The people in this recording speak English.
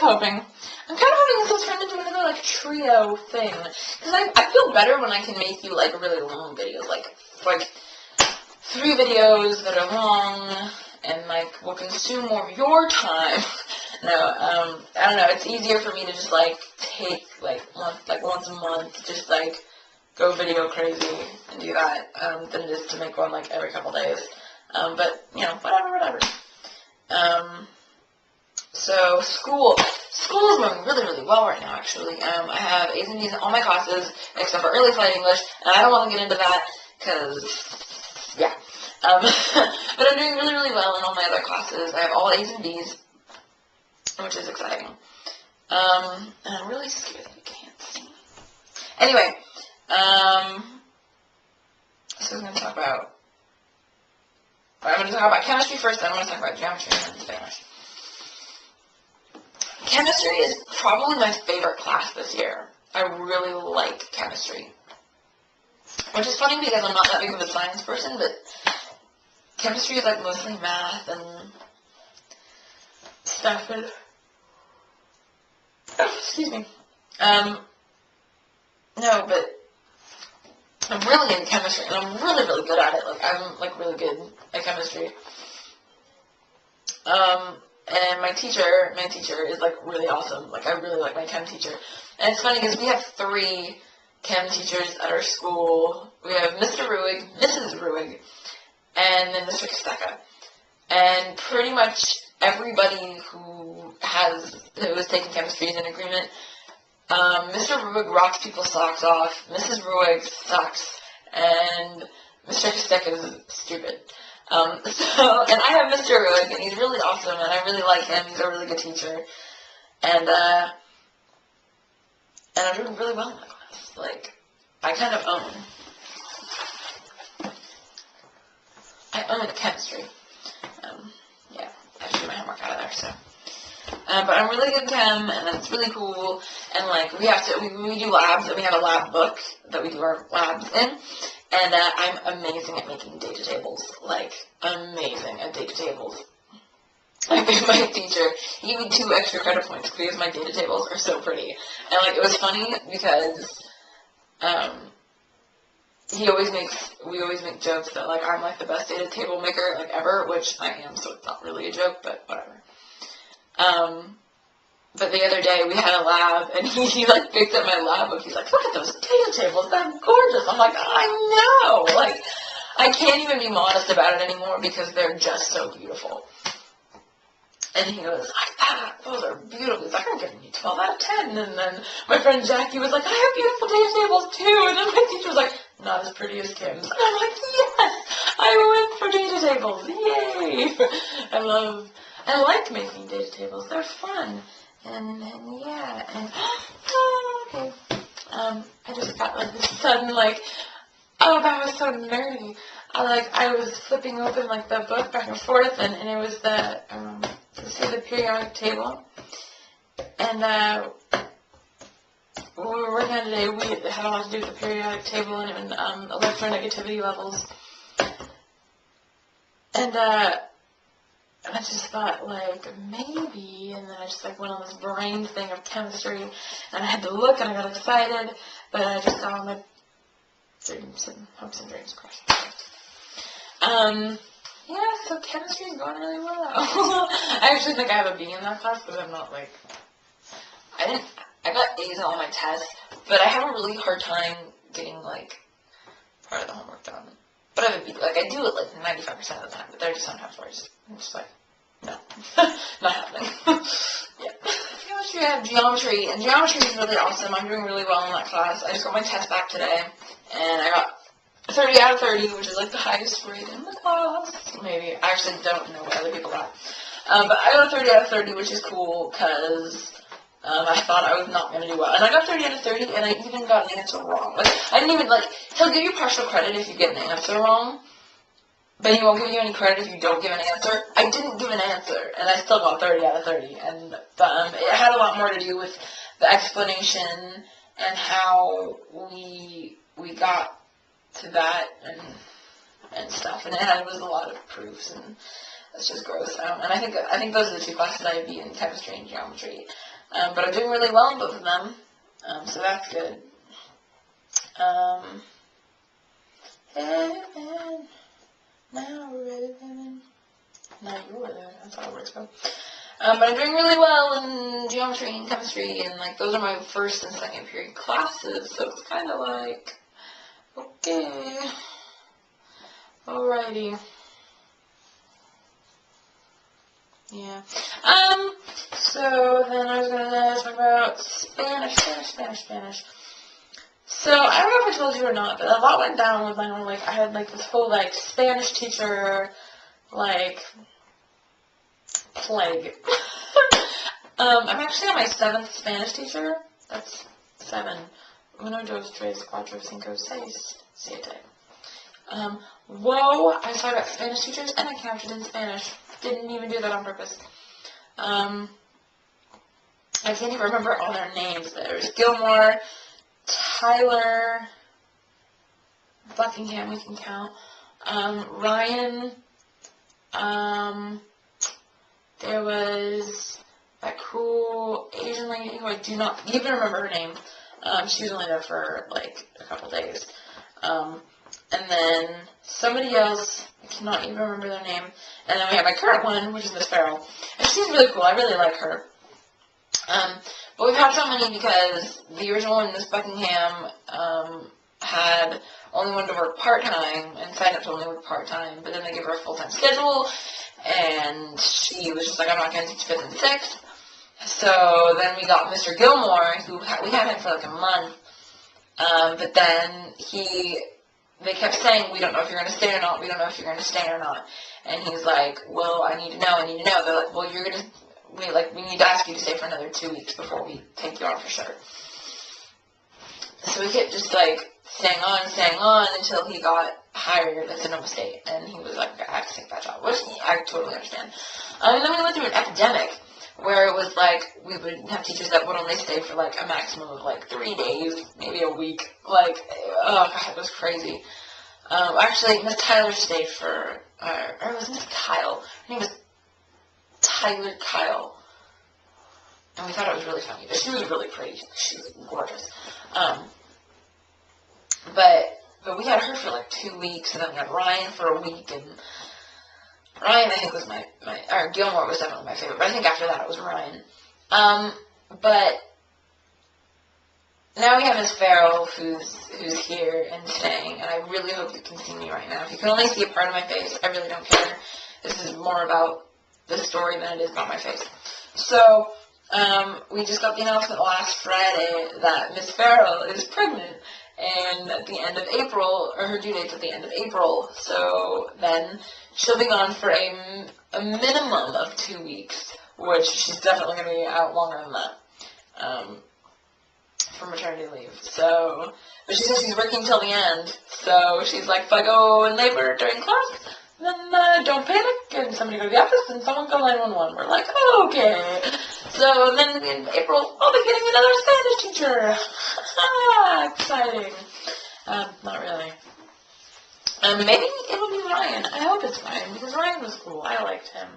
hoping this will turn into another, like, trio thing. Because I feel better when I can make you, like, really long videos. Like 3 videos that are long and, like, will consume more of your time. No, I don't know. It's easier for me to just, like, take, like, once a month, just, like, go video crazy and do that, than it is to make one, like, every couple days. But, you know, whatever. So, school is going really, really well right now, actually. I have A's and B's in all my classes, except for early flight English, and I don't want to get into that, because, yeah. But I'm doing really, really well in all my other classes. I have all A's and B's, which is exciting. And I'm really scared that you can't see me. Anyway, so I'm going to talk about chemistry first, then I'm going to talk about geometry, and then Spanish. Chemistry is probably my favorite class this year. I really like chemistry. Which is funny because I'm not that big of a science person, but chemistry is like mostly math and stuff. And, excuse me. No, but I'm really into chemistry, and I'm really, really good at it. Like, I'm, like, really good at chemistry. And my teacher is, like, really awesome. Like, I really like my chem teacher. And it's funny because we have 3 chem teachers at our school. We have Mr. Ruig, Mrs. Ruig, and then Mr. Kosteka. And pretty much everybody who is taking chemistry is in agreement. Mr. Ruig rocks people's socks off, Mrs. Ruig sucks, and Mr. Kosteka is stupid. And I have Mr. Ruig, and he's really awesome, and I really like him. He's a really good teacher. And I'm doing really well in that class. Like, I kind of own chemistry. Yeah, I should do my homework out of there, so. But I'm really good at chem, and it's really cool, and, like, we do labs, and we have a lab book that we do our labs in, and I'm amazing at making data tables, like, amazing at data tables. Like, my teacher, he gave me 2 extra credit points because my data tables are so pretty, and, like, it was funny because, we always make jokes that, like, I'm, like, the best data table maker, like, ever, which I am, so it's not really a joke, but whatever. But the other day we had a lab, and he like picked up my lab book. He's like, "Look at those data tables, they're gorgeous." I'm like, "I know." Like, I can't even be modest about it anymore because they're just so beautiful. And he goes, "Those are beautiful." He's like, "I'm giving you 12 out of 10. And then my friend Jackie was like, "I have beautiful data tables too." And then my teacher was like, "Not as pretty as Kim's." And I'm like, "Yes, I went for data tables. Yay!" I like making data tables. They're fun. And yeah, and, okay. I just got, like, this sudden, like, oh, that was so nerdy. I was flipping open, like, the book back and forth, and it was the periodic table. And, when we were working on today, we had a lot to do with the periodic table and electronegativity levels. And I just thought, like, maybe, and then I just, like, went on this brain thing of chemistry, and I had to look, and I got excited, but I just got all my dreams and hopes and dreams crushed. Yeah, so chemistry is going really well. I actually think I have a B in that class, because I'm not, like, I got A's on all my tests, but I have a really hard time getting, like, part of the homework done. But I have a B. Like, I do it, like, 95% of the time, but there are just sometimes where I'm just like, no, not happening. Yeah. Chemistry, I have geometry, and geometry is really awesome. I'm doing really well in that class. I just got my test back today, and I got 30 out of 30, which is, like, the highest grade in the class. Maybe. I actually don't know what other people got. But I got a 30 out of 30, which is cool, because I thought I was not going to do well. And I got 30 out of 30, and I even got an answer wrong. Like, I didn't even, like, he'll give you partial credit if you get an answer wrong, but he won't give you any credit if you don't give an answer. I didn't give an answer, and I still got 30 out of 30. And it had a lot more to do with the explanation and how we got to that and stuff. And it was a lot of proofs and It's just gross. And I think those are the two classes I beat in chemistry and geometry. But I'm doing really well in both of them, so that's good. Heaven, now we're ready, heaven. Now you're there. That's how it works, bro. But I'm doing really well in geometry and chemistry, and like those are my first and second period classes, so it's kind of like, okay, alrighty, yeah. So then I was gonna talk about Spanish. So I don't know if I told you or not, but a lot went down with my own, like I had like this whole like Spanish teacher, like plague. I'm actually on my 7th Spanish teacher. That's 7. Uno, dos, tres, cuatro, cinco, seis, siete. Whoa, I talked about Spanish teachers and I counted in Spanish. Didn't even do that on purpose. I can't even remember all their names. There's Gilmore, Tyler, Buckingham, we can count. Ryan, there was that cool Asian lady who I do not even remember her name. She was only there for like a couple days. And then somebody else, I cannot even remember their name. And then we have my current one, which is Miss Farrell. And she's really cool. I really like her. But we've had so many because the original one, Miss Buckingham, had only wanted to work part-time and signed up to only work part-time. But then they gave her a full-time schedule. And she was just like, I'm not going to teach 5th and 6th. So then we got Mr. Gilmore, who we had him for like a month. But then they kept saying, we don't know if you're going to stay or not, we don't know if you're going to stay or not. And he's like, well, I need to know. They're like, well, we need to ask you to stay for another 2 weeks before we take you on for sure. So we kept just like staying on until he got hired at Sonoma State. And he was like, I have to take that job, which I totally understand. And then we went through an epidemic where it was like we would have teachers that would only stay for like a maximum of like 3 days, maybe a week. Like, oh god, it was crazy. Actually, Miss Tyler stayed for, or it was Miss Kyle. Her name was Tyler Kyle. And we thought it was really funny, but she was really pretty. She was gorgeous. But we had her for like 2 weeks, and then we had Ryan for a week, and Ryan, I think, was or Gilmore was definitely my favorite, but I think after that it was Ryan. But now we have Miss Farrell, who's here and staying, and I really hope you can see me right now. If you can only see a part of my face, I really don't care. This is more about the story than it is about my face. So, we just got the announcement last Friday that Miss Farrell is pregnant, and at the end of April, or her due date's at the end of April, so then she'll be gone for a minimum of 2 weeks, which she's definitely going to be out longer than that, for maternity leave. So, but she says she's working till the end, so she's like, if I go in labor during class, then don't panic, and somebody go to the office, and someone call 911. We're like, okay. So then in April, I'll be getting another Spanish teacher. Exciting. Not really. Maybe it'll be Ryan. I hope it's Ryan, because Ryan was cool. I liked him.